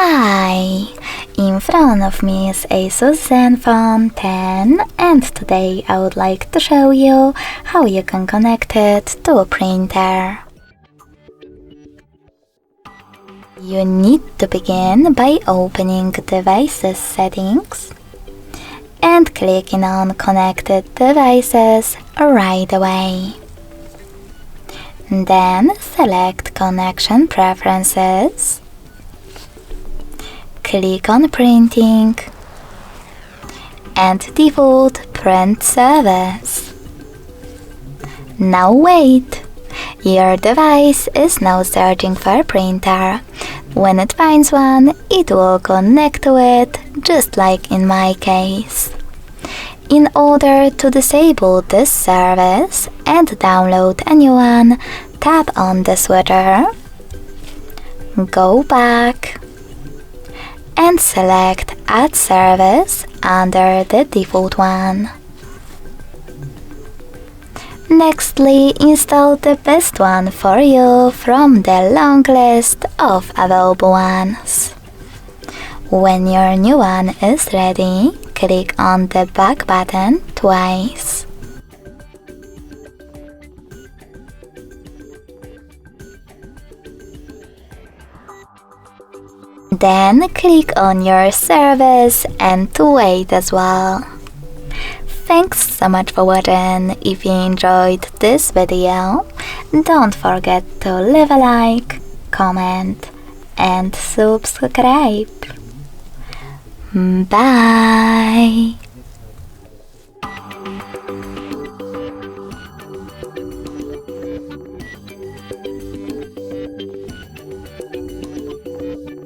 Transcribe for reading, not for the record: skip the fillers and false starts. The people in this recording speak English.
Hi! In front of me is ASUS Zenfone 10 and today I would like to show you how you can connect it to a printer. You need to begin by opening Devices settings and clicking on Connected Devices right away. Then select Connection Preferences. Click on Printing and Default Print Service. Now wait! Your device is now searching for a printer. When it finds one, it will connect to it, just like in my case. In order to disable this service and download a new one, tap on the switcher, go back, and select Add Service under the default one. Nextly, install the best one for you from the long list of available ones. When your new one is ready, click on the back button twice. Then click on your service and wait as well. Thanks so much for watching. If you enjoyed this video, don't forget to leave a like, comment and subscribe. Bye!